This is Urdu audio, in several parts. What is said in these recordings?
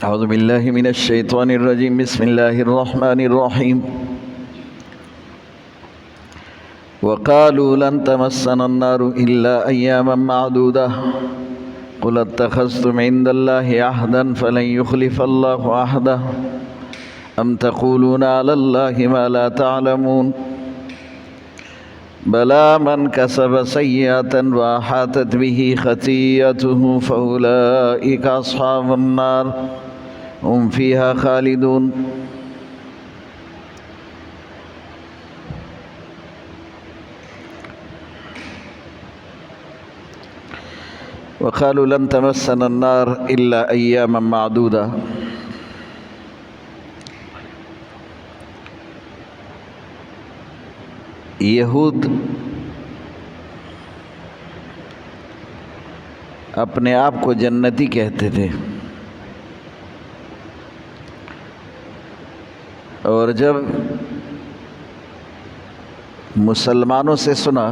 اعوذ باللہ من الشیطان الرجیم بسم اللہ الرحمن الرحیم وقالوا لن تمسنا النار الا ایاما معدودہ قل اتخذتم عند اللہ عہدا فلن یخلف اللہ عہدہ ام تقولون علی اللہ ما لا تعلمون بلا من کسب سیئة واحاطت به خطیئته فاولئک اصحاب النار هم فيها خالدون وقالوا لن تمسنا النار إلا أياما معدودة یہود اپنے آپ کو جنتی کہتے تھے، اور جب مسلمانوں سے سنا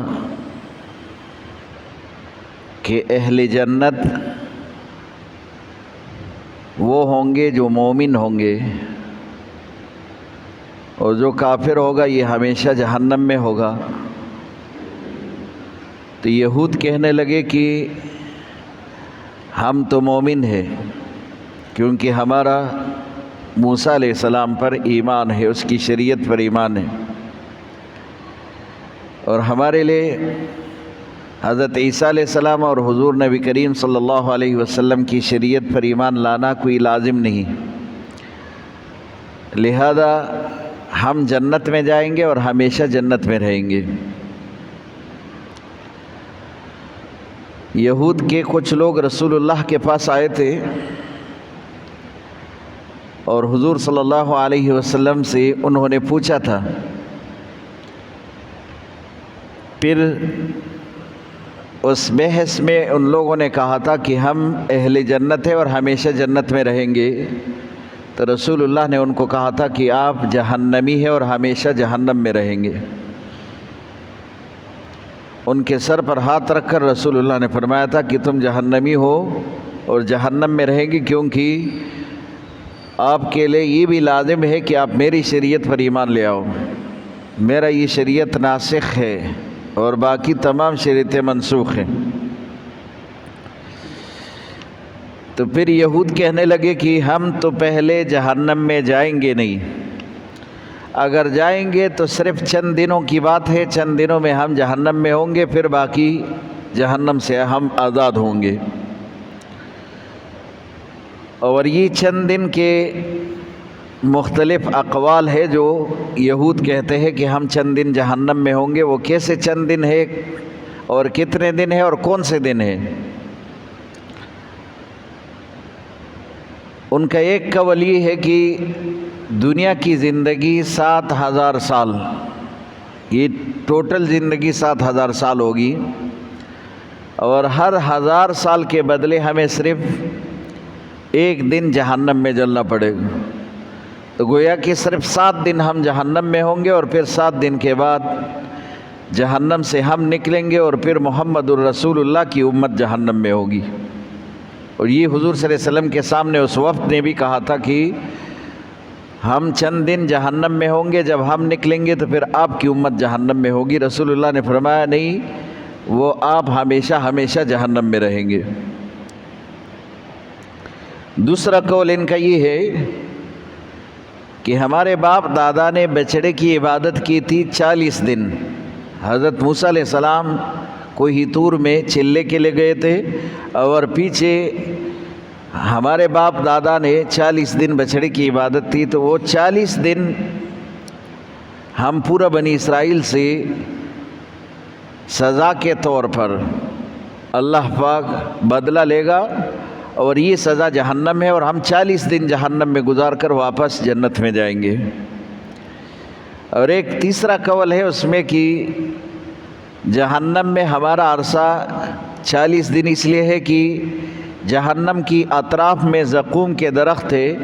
کہ اہل جنت وہ ہوں گے جو مومن ہوں گے اور جو کافر ہوگا یہ ہمیشہ جہنم میں ہوگا، تو یہود کہنے لگے کہ ہم تو مومن ہیں کیونکہ ہمارا موسیٰ علیہ السلام پر ایمان ہے، اس کی شریعت پر ایمان ہے، اور ہمارے لیے حضرت عیسیٰ علیہ السلام اور حضور نبی کریم صلی اللہ علیہ وسلم کی شریعت پر ایمان لانا کوئی لازم نہیں، لہذا ہم جنت میں جائیں گے اور ہمیشہ جنت میں رہیں گے۔ یہود کے کچھ لوگ رسول اللہ کے پاس آئے تھے اور حضور صلی اللہ علیہ وسلم سے انہوں نے پوچھا تھا، پھر اس بحث میں ان لوگوں نے کہا تھا کہ ہم اہل جنت ہیں اور ہمیشہ جنت میں رہیں گے، تو رسول اللہ نے ان کو کہا تھا کہ آپ جہنمی ہیں اور ہمیشہ جہنم میں رہیں گے۔ ان کے سر پر ہاتھ رکھ کر رسول اللہ نے فرمایا تھا کہ تم جہنمی ہو اور جہنم میں رہیں گے، کیونکہ آپ کے لیے یہ بھی لازم ہے کہ آپ میری شریعت پر ایمان لے آؤ، میرا یہ شریعت ناسخ ہے اور باقی تمام شریعتیں منسوخ ہیں۔ تو پھر یہود کہنے لگے کہ ہم تو پہلے جہنم میں جائیں گے نہیں، اگر جائیں گے تو صرف چند دنوں کی بات ہے، چند دنوں میں ہم جہنم میں ہوں گے، پھر باقی جہنم سے ہم آزاد ہوں گے۔ اور یہ چند دن کے مختلف اقوال ہے جو یہود کہتے ہیں کہ ہم چند دن جہنم میں ہوں گے، وہ کیسے چند دن ہے اور کتنے دن ہے اور کون سے دن ہے؟ ان کا ایک قول یہ ہے کہ دنیا کی زندگی 7000 سال، یہ ٹوٹل زندگی 7000 سال ہوگی، اور ہر 1000 سال کے بدلے ہمیں صرف ایک دن جہنم میں جلنا پڑے گا، تو گویا کہ صرف 7 دن ہم جہنم میں ہوں گے، اور پھر 7 دن کے بعد جہنم سے ہم نکلیں گے، اور پھر محمد الرسول اللہ کی امت جہنم میں ہوگی۔ اور یہ حضور صلی اللہ علیہ وسلم کے سامنے اس وفد نے بھی کہا تھا کہ ہم چند دن جہنم میں ہوں گے، جب ہم نکلیں گے تو پھر آپ کی امت جہنم میں ہوگی۔ رسول اللہ نے فرمایا نہیں، وہ آپ ہمیشہ ہمیشہ جہنم میں رہیں گے۔ دوسرا قول ان کا یہ ہے کہ ہمارے باپ دادا نے بچڑے کی عبادت کی تھی 40 دن۔ حضرت موسیٰ علیہ السلام کوہ طور میں چلے کے لے گئے تھے، اور پیچھے ہمارے باپ دادا نے 40 دن بچڑے کی عبادت تھی، تو وہ 40 دن ہم پورا بنی اسرائیل سے سزا کے طور پر اللہ پاک بدلہ لے گا، اور یہ سزا جہنم ہے، اور ہم 40 دن جہنم میں گزار کر واپس جنت میں جائیں گے۔ اور ایک تیسرا قول ہے اس میں کہ جہنم میں ہمارا عرصہ 40 دن اس لیے ہے کہ جہنم کی اطراف میں زقوم کے درخت ہے،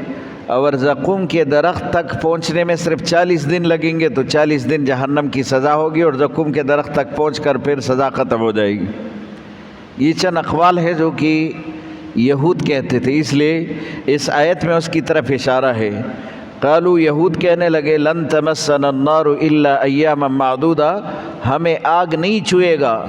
اور زقوم کے درخت تک پہنچنے میں صرف 40 دن لگیں گے، تو 40 دن جہنم کی سزا ہوگی، اور زقوم کے درخت تک پہنچ کر پھر سزا ختم ہو جائے گی۔ یہ چند اقوال ہے جو کہ یہود کہتے تھے، اس لیے اس آیت میں اس کی طرف اشارہ ہے۔ قالوا یہود کہنے لگے لن تمسنا النار الا ایاما معدودہ، ہمیں آگ نہیں چھوئے گا،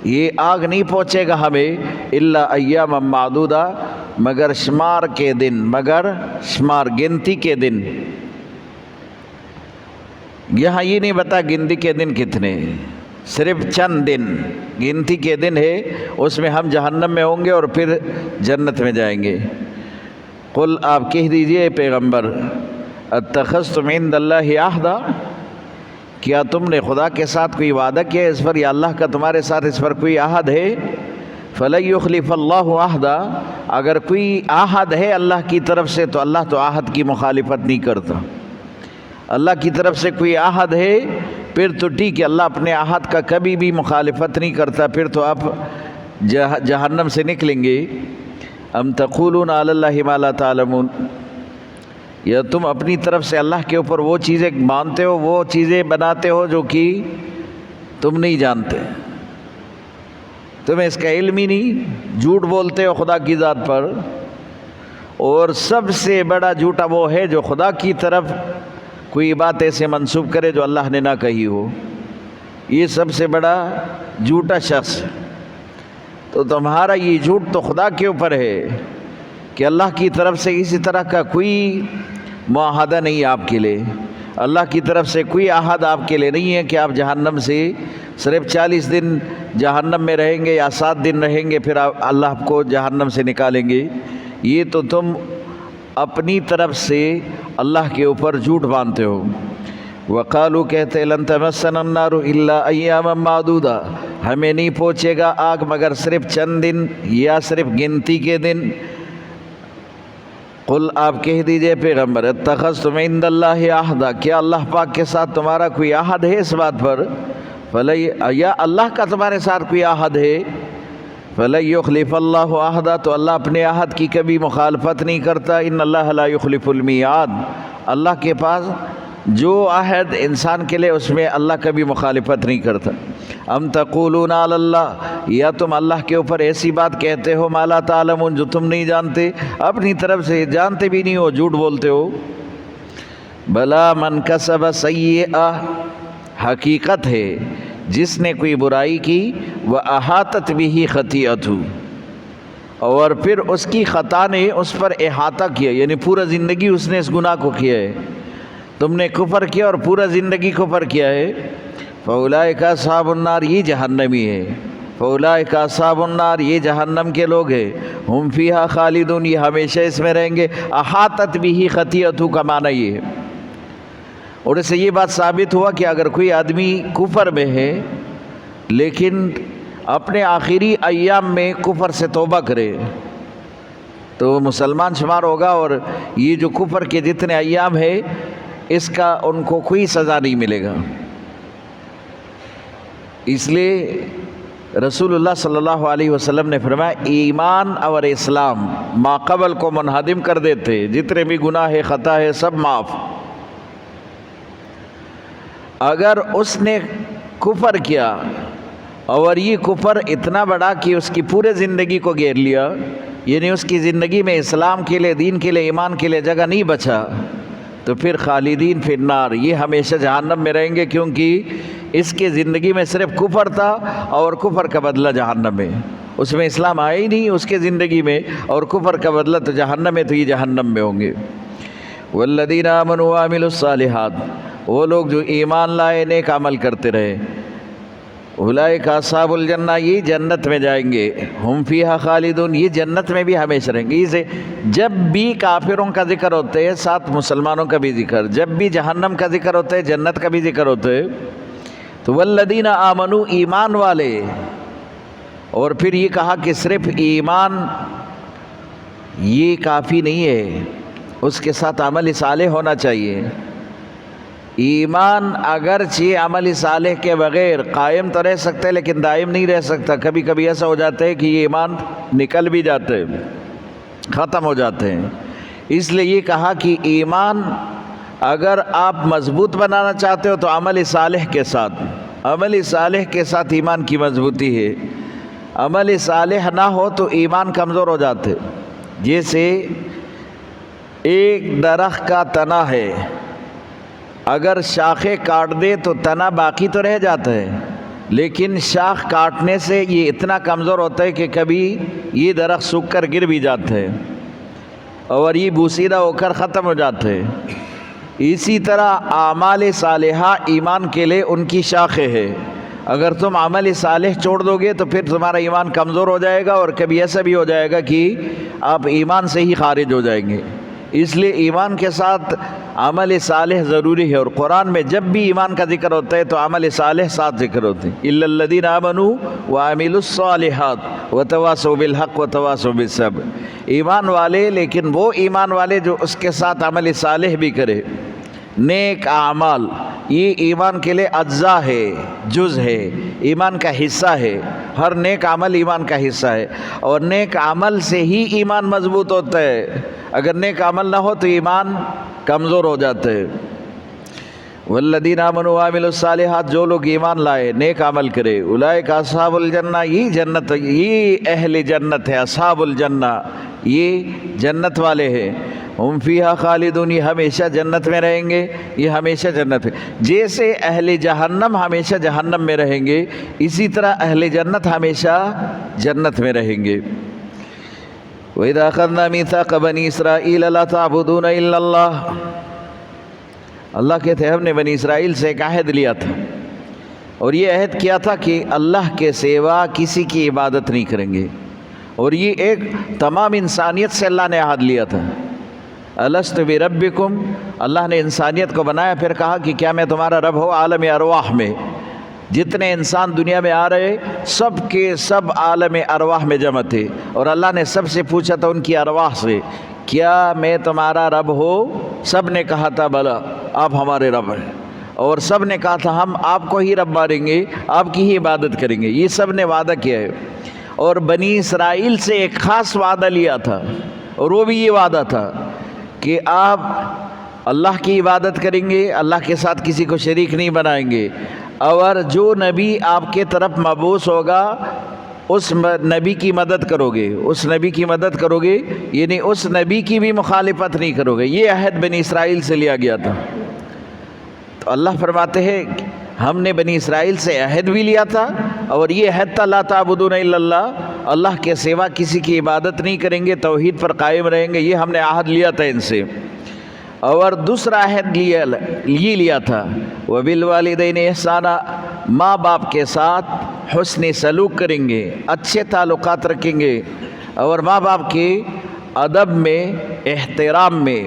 یہ آگ نہیں پہنچے گا ہمیں الا ایاما معدودہ مگر شمار کے دن، مگر شمار گنتی کے دن۔ یہاں یہ نہیں بتا گنتی کے دن کتنے، صرف چند دن گنتی کے دن ہے، اس میں ہم جہنم میں ہوں گے اور پھر جنت میں جائیں گے۔ قل آپ کہہ دیجئے پیغمبر اتخذتم عند اللہ عہدا، کیا تم نے خدا کے ساتھ کوئی وعدہ کیا اس پر، یا اللہ کا تمہارے ساتھ اس پر کوئی عہد ہے؟ فلن یخلف اللہ عہدا، اگر کوئی عہد ہے اللہ کی طرف سے تو اللہ تو عہد کی مخالفت نہیں کرتا۔ اللہ کی طرف سے کوئی عہد ہے پھر تو ٹھیک ہے، اللہ اپنے عہد کا کبھی بھی مخالفت نہیں کرتا، پھر تو آپ جہنم سے نکلیں گے۔ ام تقولون علی اللہ ما لا تعلمون، یا تم اپنی طرف سے اللہ کے اوپر وہ چیزیں مانتے ہو، وہ چیزیں بناتے ہو جو کہ تم نہیں جانتے، تمہیں اس کا علم ہی نہیں، جھوٹ بولتے ہو خدا کی ذات پر۔ اور سب سے بڑا جھوٹا وہ ہے جو خدا کی طرف کوئی بات ایسے منسوب کرے جو اللہ نے نہ کہی ہو، یہ سب سے بڑا جھوٹا شخص۔ تو تمہارا یہ جھوٹ تو خدا کے اوپر ہے کہ اللہ کی طرف سے اسی طرح کا کوئی معاہدہ نہیں آپ کے لیے، اللہ کی طرف سے کوئی عہد آپ کے لیے نہیں ہے کہ آپ جہنم سے صرف 40 دن جہنم میں رہیں گے یا 7 دن رہیں گے پھر اللہ آپ کو جہنم سے نکالیں گے۔ یہ تو تم اپنی طرف سے اللہ کے اوپر جھوٹ باندھتے ہو۔ وقالو کہتے لن تمسنا النار الا ایاما معدودہ، ہمیں نہیں پہنچے گا آگ مگر صرف چند دن یا صرف گنتی کے دن۔ قل آپ کہہ دیجئے پیغمبر اتخذتم عند اللہ عہدا، کیا اللہ پاک کے ساتھ تمہارا کوئی عہد ہے اس بات پر؟ یا اللہ کا تمہارے ساتھ کوئی عہد ہے؟ فلن یخلف اللہ عہدا، تو اللہ اپنے عہد کی کبھی مخالفت نہیں کرتا۔ ان اللہ لا یخلف المیعاد، اللہ کے پاس جو عہد انسان کے لئے اس میں اللہ کبھی مخالفت نہیں کرتا۔ ام تقولون علی اللہ، یا تم اللہ کے اوپر ایسی بات کہتے ہو ما لا تعلمون جو تم نہیں جانتے، اپنی طرف سے جانتے بھی نہیں ہو، جھوٹ بولتے ہو۔ بلا من کسب سیئہ، حقیقت ہے جس نے کوئی برائی کی وَأَحَاطَتْ بِهِ خَطِیئَتُهُ، اور پھر اس کی خطا نے اس پر احاطہ کیا، یعنی پورا زندگی اس نے اس گناہ کو کیا ہے۔ تم نے کفر کیا اور پورا زندگی کفر کیا ہے۔ فَأُولَئِكَ أَصْحَابُ النَّارِ، یہ جہنمی ہے۔ فَأُولَئِكَ أَصْحَابُ النَّارِ، یہ جہنم کے لوگ ہیں۔ ہم فیہا خالدون، یہ ہمیشہ اس میں رہیں گے۔ احاطت بِهِ خطیئتُهُ کا معنی یہ ہے۔ اور اس سے یہ بات ثابت ہوا کہ اگر کوئی آدمی کفر میں ہے لیکن اپنے آخری ایام میں کفر سے توبہ کرے تو وہ مسلمان شمار ہوگا، اور یہ جو کفر کے جتنے ایام ہے اس کا ان کو کوئی سزا نہیں ملے گا۔ اس لیے رسول اللہ صلی اللہ علیہ وسلم نے فرمایا ایمان اور اسلام ما قبل کو منہدم کر دیتے، جتنے بھی گناہ ہے خطا ہے سب معاف۔ اگر اس نے کفر کیا اور یہ کفر اتنا بڑا کہ اس کی پورے زندگی کو گھیر لیا، یعنی اس کی زندگی میں اسلام کے لیے، دین کے لیے، ایمان کے لیے جگہ نہیں بچا، تو پھر خالدین فی النار، یہ ہمیشہ جہنم میں رہیں گے، کیونکہ اس کی زندگی میں صرف کفر تھا اور کفر کا بدلہ جہنم میں، اس میں اسلام آیا ہی نہیں اس کے زندگی میں، اور کفر کا بدلہ تو جہنم میں، تو یہ جہنم میں ہوں گے۔ والذین آمنوا وعملوا الصالحات، وہ لوگ جو ایمان لائے نیک عمل کرتے رہے، اولئک اصحاب الجنہ، یہ جنت میں جائیں گے، ہم فیہا خالدون، یہ جنت میں بھی ہمیشہ رہیں گے۔ اسے جب بھی کافروں کا ذکر ہوتا ہے ساتھ مسلمانوں کا بھی ذکر، جب بھی جہنم کا ذکر ہوتا ہے جنت کا بھی ذکر ہوتا ہے۔ تو والذین آمنوا، ایمان والے، اور پھر یہ کہا کہ صرف ایمان یہ کافی نہیں ہے، اس کے ساتھ عمل صالح ہونا چاہیے۔ ایمان اگرچہ عمل صالح کے بغیر قائم تو رہ سکتا ہے لیکن دائم نہیں رہ سکتا، کبھی کبھی ایسا ہو جاتا ہے کہ یہ ایمان نکل بھی جاتے ہیں، ختم ہو جاتے ہیں۔ اس لیے یہ کہا کہ ایمان اگر آپ مضبوط بنانا چاہتے ہو تو عمل صالح کے ساتھ، عمل صالح کے ساتھ ایمان کی مضبوطی ہے۔ عمل صالح نہ ہو تو ایمان کمزور ہو جاتے. جیسے ایک درخت کا تنا ہے، اگر شاخیں کاٹ دے تو تنا باقی تو رہ جاتا ہے، لیکن شاخ کاٹنے سے یہ اتنا کمزور ہوتا ہے کہ کبھی یہ درخت سوکھ کر گر بھی جاتا ہے اور یہ بوسیدہ ہو کر ختم ہو جاتا ہے. اسی طرح اعمال صالحہ ایمان کے لیے ان کی شاخیں ہے. اگر تم عمل صالح چھوڑ دو گے تو پھر تمہارا ایمان کمزور ہو جائے گا اور کبھی ایسا بھی ہو جائے گا کہ آپ ایمان سے ہی خارج ہو جائیں گے. اس لیے ایمان کے ساتھ عمل صالح ضروری ہے، اور قرآن میں جب بھی ایمان کا ذکر ہوتا ہے تو عمل صالح ساتھ ذکر ہوتے ہیں. الا الذین آمنوا وعملوا الصالحات وتواصوا بالحق وتواصوا بالصبر. ایمان والے، لیکن وہ ایمان والے جو اس کے ساتھ عمل صالح بھی کرے. نیک اعمال یہ ایمان کے لیے اجزاء ہے، جز ہے، ایمان کا حصہ ہے. ہر نیک عمل ایمان کا حصہ ہے، اور نیک عمل سے ہی ایمان مضبوط ہوتا ہے. اگر نیک عمل نہ ہو تو ایمان کمزور ہو جاتا ہے. والذین آمنوا وعملوا الصالحات، جو لوگ ایمان لائے، نیک عمل کرے، اولئک اصحاب الجنہ، یہ جنت، یہ اہل جنت ہے. اصحاب الجنہ یہ جنت والے ہیں. ہم فیہا خالدون، یہ ہمیشہ جنت میں رہیں گے، یہ ہمیشہ جنت میں. جیسے اہل جہنم ہمیشہ جہنم میں رہیں گے، اسی طرح اہل جنت ہمیشہ جنت میں رہیں گے. وَإِذَا أَخَذْنَا مِيثَاقَ بَنِي إِسْرَائِيلَ لَا تَعْبُدُونَ إِلَّا اللَّهَ. اللہ کہتے ہیں ہم نے بنی اسرائیل سے ایک عہد لیا تھا، اور یہ عہد کیا تھا کہ اللہ کے سوا کسی کی عبادت نہیں کریں گے. اور یہ ایک تمام انسانیت سے اللہ نے عہد لیا تھا. الست بربکم، اللہ نے انسانیت کو بنایا، پھر کہا کہ کیا میں تمہارا رب ہوں. عالم ارواح میں جتنے انسان دنیا میں آ رہے سب کے سب عالم ارواح میں جمع تھے، اور اللہ نے سب سے پوچھا تھا ان کی ارواح سے، کیا میں تمہارا رب ہوں؟ سب نے کہا تھا بلا، آپ ہمارے رب ہیں. اور سب نے کہا تھا ہم آپ کو ہی رب مانیں گے، آپ کی ہی عبادت کریں گے. یہ سب نے وعدہ کیا ہے. اور بنی اسرائیل سے ایک خاص وعدہ لیا تھا، اور وہ بھی یہ وعدہ تھا کہ آپ اللہ کی عبادت کریں گے، اللہ کے ساتھ کسی کو شریک نہیں بنائیں گے. اور جو نبی آپ کے طرف مبعوث ہوگا اس نبی کی مدد کرو گے، اس نبی کی مدد کرو گے، یعنی اس نبی کی بھی مخالفت نہیں کرو گے. یہ عہد بنی اسرائیل سے لیا گیا تھا. تو اللہ فرماتے ہیں ہم نے بنی اسرائیل سے عہد بھی لیا تھا، اور یہ عہد تھا لا تعبدون الا اللہ، اللہ کے سوا کسی کی عبادت نہیں کریں گے، توحید پر قائم رہیں گے. یہ ہم نے عہد لیا تھا ان سے. اور دوسرا عہد یہ لیا تھا وبالوالدین احسانا، ماں باپ کے ساتھ حسن سلوک کریں گے، اچھے تعلقات رکھیں گے، اور ماں باپ کے ادب میں، احترام میں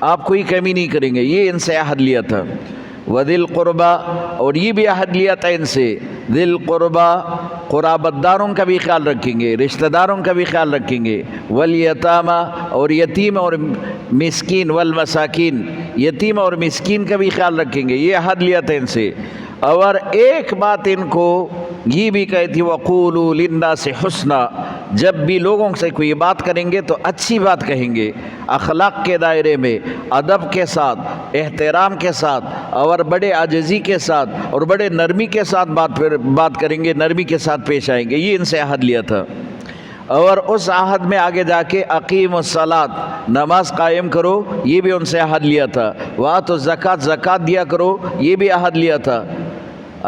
آپ کوئی کمی نہیں کریں گے. یہ ان سے عہد لیا تھا. وذل قربا، اور یہ بھی عہد لیا تھا ان سے، ذل قربا قرابت داروں کا بھی خیال رکھیں گے، رشتہ داروں کا بھی خیال رکھیں گے. والیتامى، اور یتیم اور مسکین، والمساکین، یتیم اور مسکین کا بھی خیال رکھیں گے. یہ عہد لیا تھا ان سے. اور ایک بات ان کو یہ بھی کہی تھی وقولوا للناس حسنا، جب بھی لوگوں سے کوئی بات کریں گے تو اچھی بات کہیں گے، اخلاق کے دائرے میں، ادب کے ساتھ، احترام کے ساتھ، اور بڑے عاجزی کے ساتھ اور بڑے نرمی کے ساتھ بات کریں گے، نرمی کے ساتھ پیش آئیں گے. یہ ان سے عہد لیا تھا. اور اس عہد میں آگے جا کے اقیم الصلاۃ، نماز قائم کرو، یہ بھی ان سے عہد لیا تھا. وآتوا الزکوٰۃ، زکوٰۃ دیا کرو، یہ بھی عہد لیا تھا.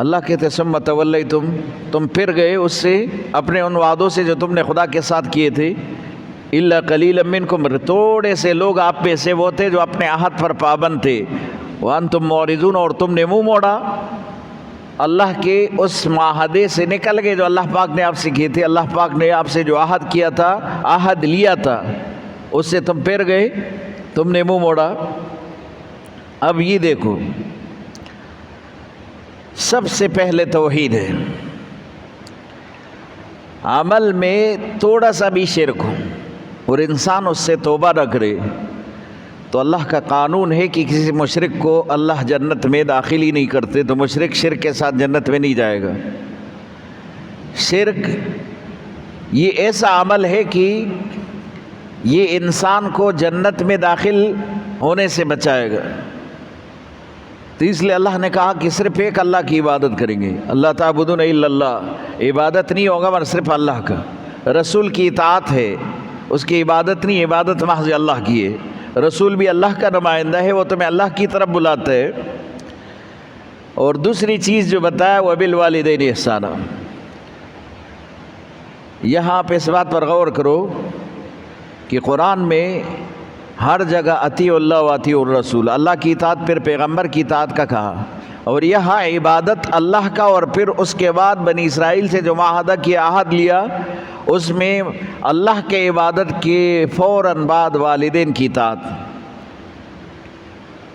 اللہ کہتے ثم تولیتم، تم پھر گئے اس سے، اپنے ان وعدوں سے جو تم نے خدا کے ساتھ کیے تھے. الا قلیلا منکم، تھوڑے سے لوگ آپ میں سے وہ تھے جو اپنے عہد پر پابند تھے. وانتم معرضون، اور تم نے منہ موڑا، اللہ کے اس معاہدے سے نکل گئے جو اللہ پاک نے آپ سے کیے تھے. اللہ پاک نے آپ سے جو عہد کیا تھا، عہد لیا تھا، اس سے تم پھر گئے، تم نے منہ موڑا. اب یہ دیکھو، سب سے پہلے توحید ہے. عمل میں تھوڑا سا بھی شرک ہو اور انسان اس سے توبہ نہ کرے تو اللہ کا قانون ہے کہ کسی مشرک کو اللہ جنت میں داخل ہی نہیں کرتے. تو مشرک شرک کے ساتھ جنت میں نہیں جائے گا. شرک یہ ایسا عمل ہے کہ یہ انسان کو جنت میں داخل ہونے سے بچائے گا. تو اس لیے اللہ نے کہا کہ صرف ایک اللہ کی عبادت کریں گے. اللہ تعبدون الا اللہ، عبادت نہیں ہوگا مگر صرف اللہ کا. رسول کی اطاعت ہے، اس کی عبادت نہیں، عبادت محض اللہ کی ہے. رسول بھی اللہ کا نمائندہ ہے، وہ تمہیں اللہ کی طرف بلاتا ہے. اور دوسری چیز جو بتایا وبالوالدین احسانا، یہاں پہ اس بات پر غور کرو کہ قرآن میں ہر جگہ اطیعوا اللہ واطیعوا الرسول، اللہ کی اطاعت پھر پیغمبر کی اطاعت کا کہا. اور یہاں عبادت اللہ کا، اور پھر اس کے بعد بنی اسرائیل سے جو معاہدہ کیا، عہد لیا، اس میں اللہ کے عبادت کے فوراً بعد والدین کی اطاعت.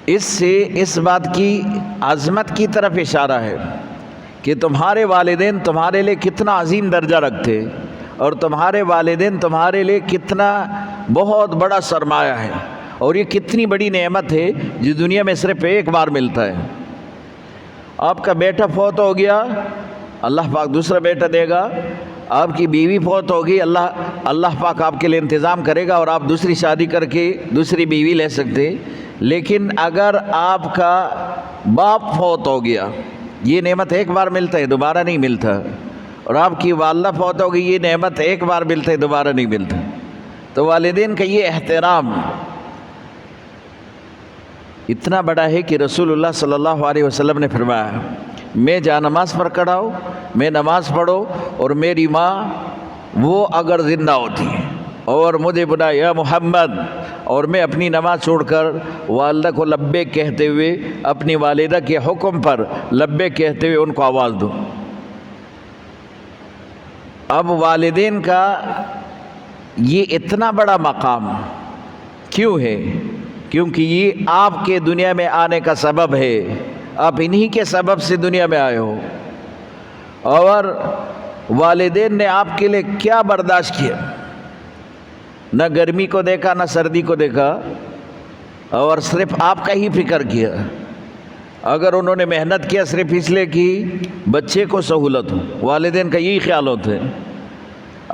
اس سے اس بات کی عظمت کی طرف اشارہ ہے کہ تمہارے والدین تمہارے لیے کتنا عظیم درجہ رکھتے، اور تمہارے والدین تمہارے لیے کتنا بہت بڑا سرمایہ ہے، اور یہ کتنی بڑی نعمت ہے جو دنیا میں صرف ایک بار ملتا ہے. آپ کا بیٹا فوت ہو گیا، اللہ پاک دوسرا بیٹا دے گا. آپ کی بیوی فوت ہوگی، اللہ پاک آپ کے لیے انتظام کرے گا، اور آپ دوسری شادی کر کے دوسری بیوی لے سکتے. لیکن اگر آپ کا باپ فوت ہو گیا، یہ نعمت ایک بار ملتا ہے، دوبارہ نہیں ملتا. اور آپ کی والدہ فوت ہو گئی، یہ نعمت ایک بار ملتا ہے، دوبارہ نہیں ملتا. تو والدین کا یہ احترام اتنا بڑا ہے کہ رسول اللہ صلی اللہ علیہ وسلم نے فرمایا، میں جا نماز پر کھڑا ہوں، میں نماز پڑھو، اور میری ماں وہ اگر زندہ ہوتی اور مجھے بلا یا محمد، اور میں اپنی نماز چھوڑ کر والدہ کو لبیک کہتے ہوئے، اپنی والدہ کے حکم پر لبیک کہتے ہوئے ان کو آواز دوں. اب والدین کا یہ اتنا بڑا مقام کیوں ہے؟ کیونکہ یہ آپ کے دنیا میں آنے کا سبب ہے. آپ انہی کے سبب سے دنیا میں آئے ہو. اور والدین نے آپ کے لیے کیا برداشت کیا؟ نہ گرمی کو دیکھا، نہ سردی کو دیکھا، اور صرف آپ کا ہی فکر کیا. اگر انہوں نے محنت کیا صرف اس لیے کہ بچے کو سہولت ہو، والدین کا یہی خیال ہوتا ہے.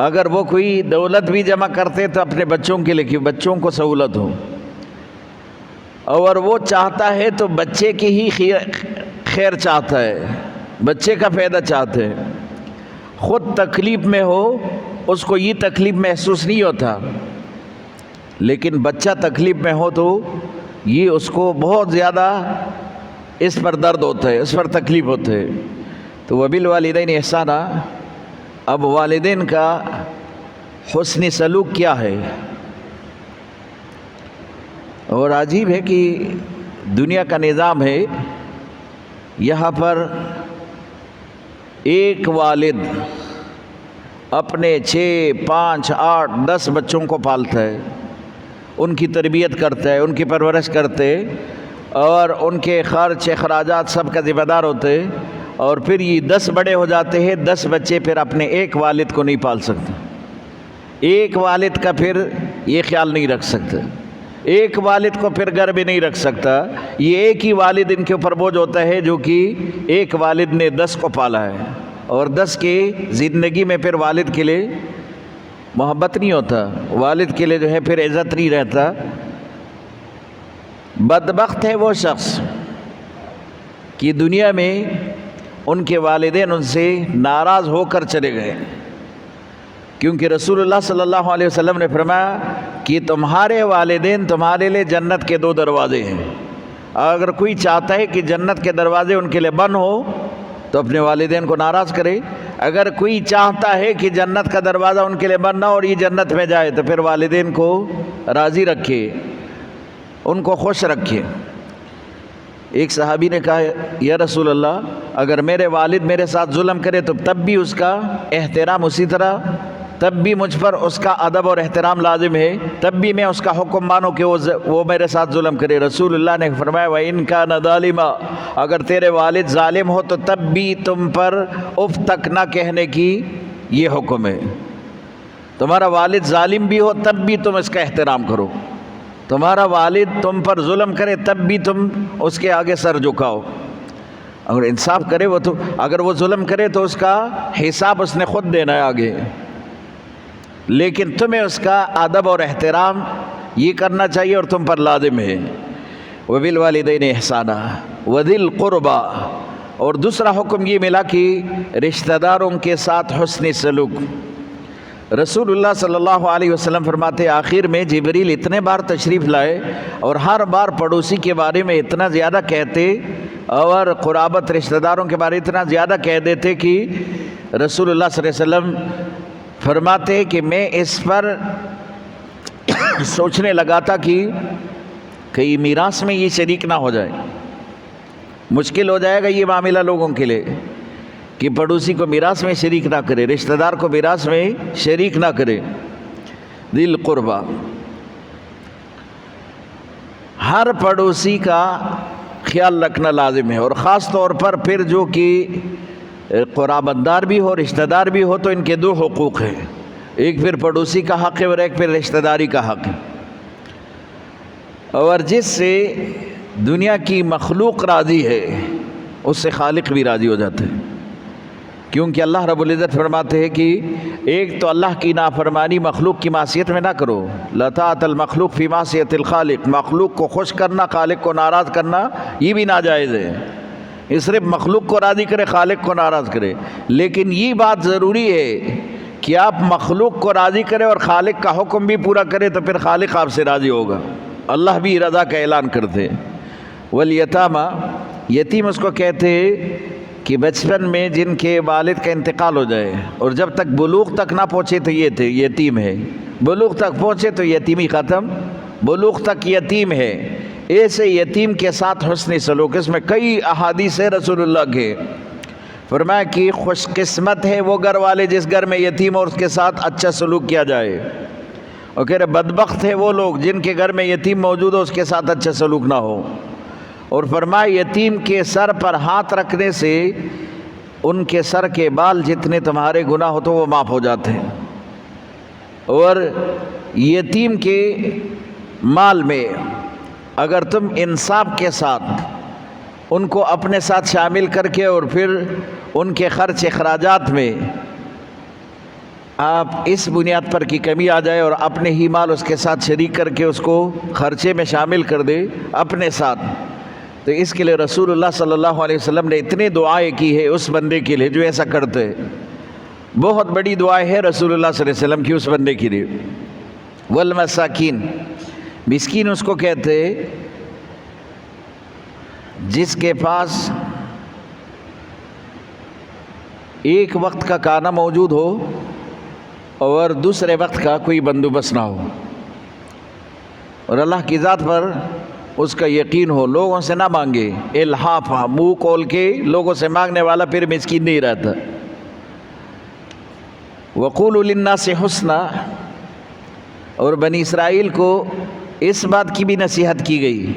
اگر وہ کوئی دولت بھی جمع کرتے تو اپنے بچوں کے لیے کہ بچوں کو سہولت ہو. اور وہ چاہتا ہے تو بچے کی ہی خیر چاہتا ہے، بچے کا فائدہ چاہتے ہیں. خود تکلیف میں ہو اس کو یہ تکلیف محسوس نہیں ہوتا، لیکن بچہ تکلیف میں ہو تو یہ اس کو بہت زیادہ اس پر درد ہوتا ہے، اس پر تکلیف ہوتا ہے. تو وبالوالدین احسانا، اب والدین کا حسن سلوک کیا ہے؟ اور عجیب ہے کہ دنیا کا نظام ہے، یہاں پر ایک والد اپنے 6، 5، 8، 10 بچوں کو پالتا ہے، ان کی تربیت کرتا ہے، ان کی پرورش کرتے، اور ان کے خرچ اخراجات سب کا ذمہ دار ہوتے. اور پھر یہ 10 بڑے ہو جاتے ہیں، 10 بچے پھر اپنے ایک والد کو نہیں پال سکتے. ایک والد کا پھر یہ خیال نہیں رکھ سکتے، ایک والد کو پھر گھر بھی نہیں رکھ سکتا. یہ ایک ہی والد ان کے اوپر بوجھ ہوتا ہے جو کہ ایک والد نے 10 کو پالا ہے. اور 10 کی زندگی میں پھر والد کے لیے محبت نہیں ہوتا، والد کے لیے جو ہے پھر عزت نہیں رہتا. بدبخت ہے وہ شخص کہ دنیا میں ان کے والدین ان سے ناراض ہو کر چلے گئے. کیونکہ رسول اللہ صلی اللہ علیہ وسلم نے فرمایا کہ تمہارے والدین تمہارے لیے جنت کے 2 دروازے ہیں. اگر کوئی چاہتا ہے کہ جنت کے دروازے ان کے لیے بند ہو تو اپنے والدین کو ناراض کرے. اگر کوئی چاہتا ہے کہ جنت کا دروازہ ان کے لیے بند نہ ہو اور یہ جنت میں جائے تو پھر والدین کو راضی رکھے، ان کو خوش رکھے. ایک صحابی نے کہا یا رسول اللہ، اگر میرے والد میرے ساتھ ظلم کرے تو تب بھی اس کا احترام اسی طرح، تب بھی مجھ پر اس کا ادب اور احترام لازم ہے، تب بھی میں اس کا حکم مانوں کہ وہ میرے ساتھ ظلم کرے. رسول اللہ نے فرمایا وَإِن كَانَ ظَالِمًا، اگر تیرے والد ظالم ہو تو تب بھی تم پر اف تک نہ کہنے کی یہ حکم ہے. تمہارا والد ظالم بھی ہو تب بھی تم اس کا احترام کرو. تمہارا والد تم پر ظلم کرے تب بھی تم اس کے آگے سر جھکاؤ. اگر انصاف کرے وہ تو، اگر وہ ظلم کرے تو اس کا حساب اس نے خود دینا ہے آگے، لیکن تمہیں اس کا ادب اور احترام یہ کرنا چاہیے اور تم پر لازم ہے. وبالوالدین احسانا. وذی القربا، اور دوسرا حکم یہ ملا کہ رشتہ داروں کے ساتھ حسن سلوک۔ رسول اللہ صلی اللہ علیہ وسلم فرماتے آخر میں جبریل اتنے بار تشریف لائے اور ہر بار پڑوسی کے بارے میں اتنا زیادہ کہتے اور قرابت رشتہ داروں کے بارے اتنا زیادہ کہہ دیتے کہ رسول اللہ صلی اللہ علیہ وسلم فرماتے کہ میں اس پر سوچنے لگا تھا کہ کئی میراث میں یہ شریک نہ ہو جائے، مشکل ہو جائے گا یہ معاملہ لوگوں کے لیے کہ پڑوسی کو میراث میں شریک نہ کرے، رشتہ دار کو میراث میں شریک نہ کرے۔ ذی القربا، ہر پڑوسی کا خیال رکھنا لازم ہے، اور خاص طور پر پھر جو کہ قرابت دار بھی ہو، رشتہ دار بھی ہو، تو ان کے دو حقوق ہیں، ایک پھر پڑوسی کا حق ہے اور ایک پھر رشتہ داری کا حق ہے۔ اور جس سے دنیا کی مخلوق راضی ہے اس سے خالق بھی راضی ہو جاتے ہیں، کیونکہ اللہ رب العزت فرماتے ہیں کہ ایک تو اللہ کی نافرمانی مخلوق کی معصیت میں نہ کرو، لا طاعۃ المخلوق فی معصیۃ الخالق، مخلوق کو خوش کرنا، خالق کو ناراض کرنا یہ بھی ناجائز ہے، یہ صرف مخلوق کو راضی کرے، خالق کو ناراض کرے۔ لیکن یہ بات ضروری ہے کہ آپ مخلوق کو راضی کرے اور خالق کا حکم بھی پورا کرے، تو پھر خالق آپ سے راضی ہوگا۔ اللہ بھی رضا کا اعلان کرتے۔ والیتامى، یتیم اس کو کہتے ہیں کہ بچپن میں جن کے والد کا انتقال ہو جائے اور جب تک بلوغ تک نہ پہنچے تو یہ تھے یتیم ہے، بلوغ تک پہنچے تو یتیمی ختم، بلوغ تک یتیم ہے۔ ایسے یتیم کے ساتھ حسن سلوک، اس میں کئی احادیث ہیں رسول اللہ کے، فرمایا کہ خوش قسمت ہے وہ گھر والے جس گھر میں یتیم اور اس کے ساتھ اچھا سلوک کیا جائے، اور کہہ رہے بدبخت ہے وہ لوگ جن کے گھر میں یتیم موجود ہو اس کے ساتھ اچھا سلوک نہ ہو۔ اور فرمایا یتیم کے سر پر ہاتھ رکھنے سے ان کے سر کے بال جتنے تمہارے گناہ ہو تو وہ معاف ہو جاتے ہیں۔ اور یتیم کے مال میں اگر تم انصاف کے ساتھ ان کو اپنے ساتھ شامل کر کے اور پھر ان کے خرچ اخراجات میں آپ اس بنیاد پر کی کمی آ جائے اور اپنے ہی مال اس کے ساتھ شریک کر کے اس کو خرچے میں شامل کر دے اپنے ساتھ، تو اس کے لیے رسول اللہ صلی اللہ علیہ وسلم نے اتنی دعائیں کی ہے اس بندے کے لیے جو ایسا کرتے ہیں، بہت بڑی دعائیں ہے رسول اللہ صلی اللہ علیہ وسلم کی اس بندے کے لیے۔ والمساکین، مسکین اس کو کہتے جس کے پاس ایک وقت کا کھانا موجود ہو اور دوسرے وقت کا کوئی بندوبست نہ ہو، اور اللہ کی ذات پر اس کا یقین ہو، لوگوں سے نہ مانگے، الحاف، منہ کھول کے لوگوں سے مانگنے والا پھر مسکین نہیں رہتا۔ وقولوا للناس حسنا، اور بنی اسرائیل کو اس بات کی بھی نصیحت کی گئی،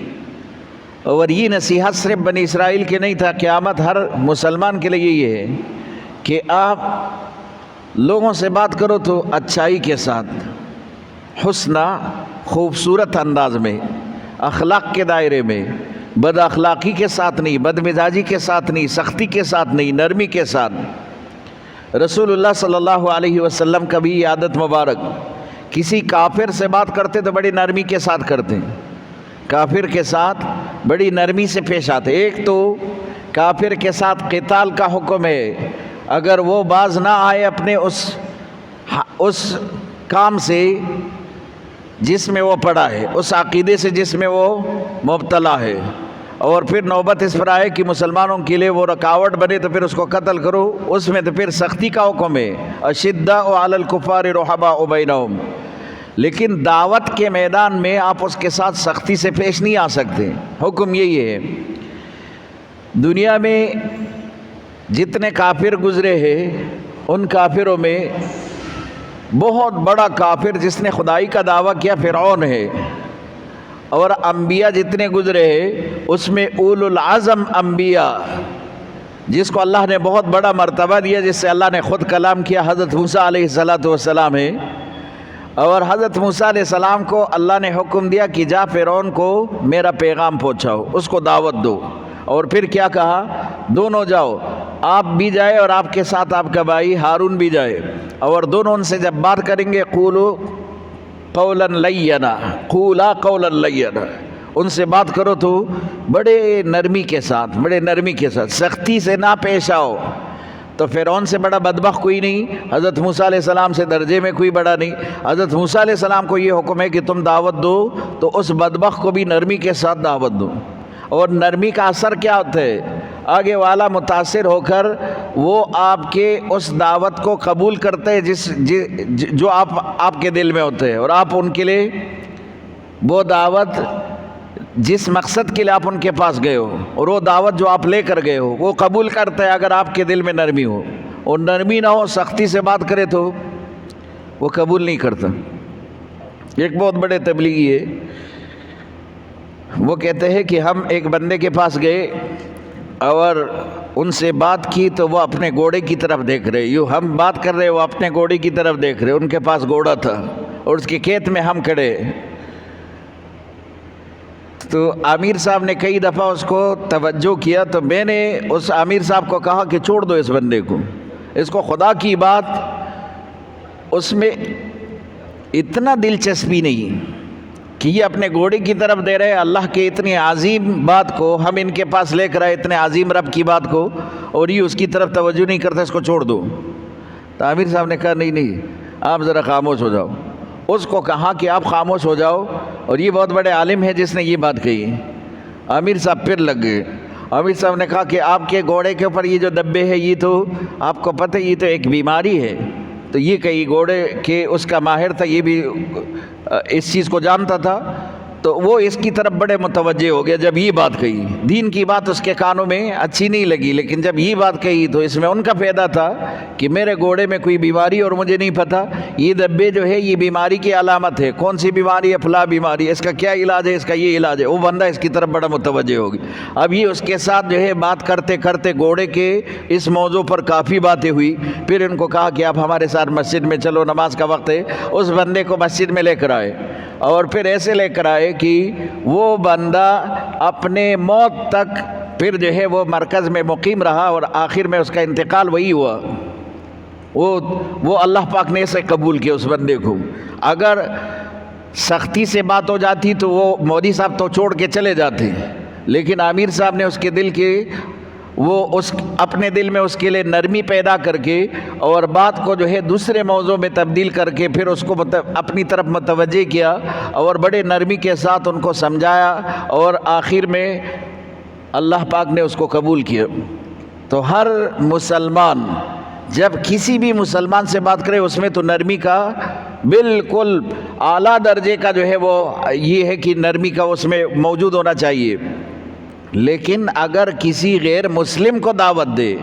اور یہ نصیحت صرف بنی اسرائیل کے نہیں تھا، قیامت ہر مسلمان کے لیے یہ ہے کہ آپ لوگوں سے بات کرو تو اچھائی کے ساتھ، حسنا خوبصورت انداز میں، اخلاق کے دائرے میں، بد اخلاقی کے ساتھ نہیں، بد مزاجی کے ساتھ نہیں، سختی کے ساتھ نہیں، نرمی کے ساتھ۔ رسول اللہ صلی اللہ علیہ وسلم کا بھی یہ عادت مبارک، کسی کافر سے بات کرتے تو بڑی نرمی کے ساتھ کرتے، کافر کے ساتھ بڑی نرمی سے پیش آتے۔ ایک تو کافر کے ساتھ قتال کا حکم ہے، اگر وہ باز نہ آئے اپنے اس کام سے جس میں وہ پڑا ہے، اس عقیدے سے جس میں وہ مبتلا ہے، اور پھر نوبت اس پر آئے کہ مسلمانوں کے لیے وہ رکاوٹ بنے تو پھر اس کو قتل کرو، اس میں تو پھر سختی کا حکم ہے، اشداء علی الکفار رحماء بینہم۔ لیکن دعوت کے میدان میں آپ اس کے ساتھ سختی سے پیش نہیں آ سکتے، حکم یہی ہے۔ دنیا میں جتنے کافر گزرے ہیں ان کافروں میں بہت بڑا کافر جس نے خدائی کا دعویٰ کیا فرعون ہے، اور انبیاء جتنے گزرے ہیں اس میں اولو العزم انبیاء جس کو اللہ نے بہت بڑا مرتبہ دیا، جس سے اللہ نے خود کلام کیا، حضرت موسیٰ علیہ السلام ہے، اور حضرت موسیٰ علیہ السلام کو اللہ نے حکم دیا کہ جا فرعون کو میرا پیغام پہنچاؤ، اس کو دعوت دو، اور پھر کیا کہا، دونوں جاؤ، آپ بھی جائے اور آپ کے ساتھ آپ کا بھائی ہارون بھی جائے، اور دونوں ان سے جب بات کریں گے قولا قولا لینا، قولا قولا لینا، ان سے بات کرو تو بڑے نرمی کے ساتھ سختی سے نہ پیش آؤ۔ تو فرعون سے بڑا بدبخت کوئی نہیں، حضرت موسیٰ علیہ السلام سے درجے میں کوئی بڑا نہیں۔ حضرت موسیٰ علیہ السلام کو یہ حکم ہے کہ تم دعوت دو تو اس بدبخت کو بھی نرمی کے ساتھ دعوت دو۔ اور نرمی کا اثر کیا ہوتا ہے؟ آگے والا متاثر ہو کر وہ آپ کے اس دعوت کو قبول کرتے ہیں جو آپ کے دل میں ہوتے ہیں، اور آپ ان کے لیے وہ دعوت جس مقصد کے لیے آپ ان کے پاس گئے ہو اور وہ دعوت جو آپ لے کر گئے ہو وہ قبول کرتا ہے اگر آپ کے دل میں نرمی ہو، اور نرمی نہ ہو سختی سے بات کرے تو وہ قبول نہیں کرتا۔ ایک بہت بڑے تبلیغی ہے، وہ کہتے ہیں کہ ہم ایک بندے کے پاس گئے اور ان سے بات کی تو وہ اپنے گھوڑے کی طرف دیکھ رہے، یوں ہم بات کر رہے وہ اپنے گھوڑے کی طرف دیکھ رہے، ان کے پاس گھوڑا تھا اور اس کے کھیت میں ہم کھڑے۔ تو امیر صاحب نے کئی دفعہ اس کو توجہ کیا، تو میں نے اس امیر صاحب کو کہا کہ چھوڑ دو اس بندے کو، اس کو خدا کی بات اس میں اتنا دلچسپی نہیں کہ یہ اپنے گھوڑے کی طرف دے رہے، اللہ کے اتنی عظیم بات کو ہم ان کے پاس لے کر آئے، اتنے عظیم رب کی بات کو، اور یہ اس کی طرف توجہ نہیں کرتا، اس کو چھوڑ دو۔ تو امیر صاحب نے کہا نہیں آپ ذرا خاموش ہو جاؤ۔ اس کو کہا کہ آپ خاموش ہو جاؤ، اور یہ بہت بڑے عالم ہے جس نے یہ بات کہی۔ امیر صاحب پھر لگ گئے۔ امیر صاحب نے کہا کہ آپ کے گھوڑے کے اوپر یہ جو دبے ہیں یہ تو آپ کو پتہ ہے یہ تو ایک بیماری ہے۔ تو یہ کئی گھوڑے کے اس کا ماہر تھا، یہ بھی اس چیز کو جانتا تھا، تو وہ اس کی طرف بڑے متوجہ ہو گیا جب یہ بات کہی۔ دین کی بات اس کے کانوں میں اچھی نہیں لگی، لیکن جب یہ بات کہی تو اس میں ان کا فائدہ تھا کہ میرے گھوڑے میں کوئی بیماری اور مجھے نہیں پتہ، یہ دبے جو ہے یہ بیماری کی علامت ہے، کون سی بیماری ہے؟ فلاں بیماری، اس کا کیا علاج ہے؟ اس کا یہ علاج ہے۔ وہ بندہ اس کی طرف بڑا متوجہ ہو گیا۔ اب یہ اس کے ساتھ جو ہے بات کرتے کرتے گھوڑے کے اس موضوع پر کافی باتیں ہوئی۔ پھر ان کو کہا کہ آپ ہمارے ساتھ مسجد میں چلو، نماز کا وقت ہے۔ اس بندے کو مسجد میں لے کر آئے، اور پھر ایسے لے کر آئے کہ وہ بندہ اپنے موت تک پھر جو ہے وہ مرکز میں مقیم رہا، اور آخر میں اس کا انتقال وہی ہوا۔ وہ اللہ پاک نے اسے قبول کیا اس بندے کو۔ اگر سختی سے بات ہو جاتی تو وہ مودی صاحب تو چھوڑ کے چلے جاتے، لیکن عامر صاحب نے اس کے دل کے اپنے دل میں اس کے لیے نرمی پیدا کر کے اور بات کو جو ہے دوسرے موضوع میں تبدیل کر کے پھر اس کو اپنی طرف متوجہ کیا، اور بڑے نرمی کے ساتھ ان کو سمجھایا، اور آخر میں اللہ پاک نے اس کو قبول کیا۔ تو ہر مسلمان جب کسی بھی مسلمان سے بات کرے اس میں تو نرمی کا بالکل اعلیٰ درجے کا جو ہے وہ یہ ہے کہ نرمی کا اس میں موجود ہونا چاہیے۔ لیکن اگر کسی غیر مسلم کو دعوت دے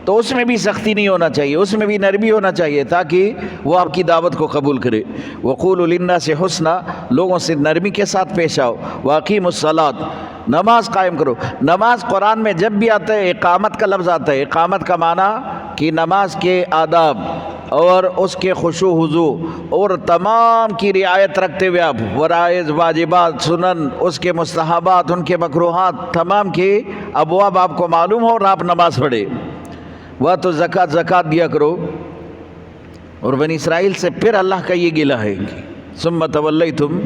تو اس میں بھی سختی نہیں ہونا چاہیے، اس میں بھی نرمی ہونا چاہیے تاکہ وہ آپ کی دعوت کو قبول کرے۔ وَقُولُوا لِلنَّاسِ حُسْنًا، لوگوں سے نرمی کے ساتھ پیش آؤ۔ وَأَقِیمُوا الصَّلَاةَ، نماز قائم کرو۔ نماز قرآن میں جب بھی آتا ہے اقامت کا لفظ آتا ہے، اقامت کا معنی کہ نماز کے آداب اور اس کے خشوع خضوع اور تمام کی رعایت رکھتے ہوئے آپ فرائض، واجبات، سنن، اس کے مستحبات، ان کے مکروہات، تمام کے ابواب آپ کو معلوم ہو اور آپ نماز پڑھے۔ وہ تو زکوٰۃ دیا کرو۔ اور بنی اسرائیل سے پھر اللہ کا یہ گلہ ہے کہ ثم تولیتم،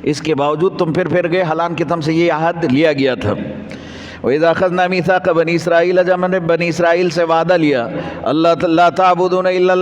اس کے باوجود تم پھر گئے، حالانکہ تم سے یہ عہد لیا گیا تھا۔ وَإِذَا أَخَذْنَا مِيثَاقَ بَنِي إِسْرَائِيلَ، جب ہم نے بنی اسرائیل سے وعدہ لیا، اللہ تعبدون الا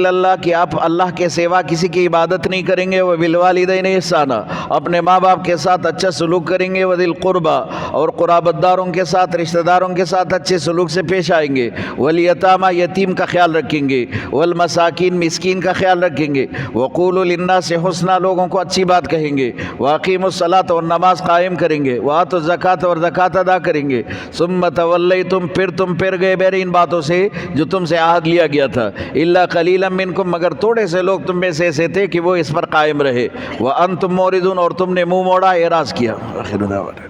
اللہ، کہ آپ اللہ کے سوا کسی کی عبادت نہیں کریں گے، وَبِالْوَالِدَيْنِ إِحْسَانًا، اپنے ماں باپ کے ساتھ اچھا سلوک کریں گے، وَذِي الْقُرْبَىٰ، اور قرابت داروں کے ساتھ، رشتہ داروں کے ساتھ اچھے سلوک سے پیش آئیں گے، وَالْيَتَامَىٰ، یتیم کا خیال رکھیں گے، وَالْمَسَاکِينَ، مسکین کا خیال رکھیں گے، وَقُولُوا لِلنَّاسِ حُسْنًا، لوگوں کو اچھی بات کہیں گے، وَأَقِیمُوا الصَّلَاةَ، اور نماز قائم کریں گے، وَآتُوا الزَّکَاةَ، اور زکوٰۃ ادا کریں گے، ثم تولیتم، پھر گئے بیر ان باتوں سے جو تم سے عہد لیا گیا تھا، الا قلیلا منکم، مگر تھوڑے سے لوگ تم میں سے ایسے تھے کہ وہ اس پر قائم رہے، وانتم موردون، اور تم نے منہ موڑا، اعراض کیا۔ آخر دعوانا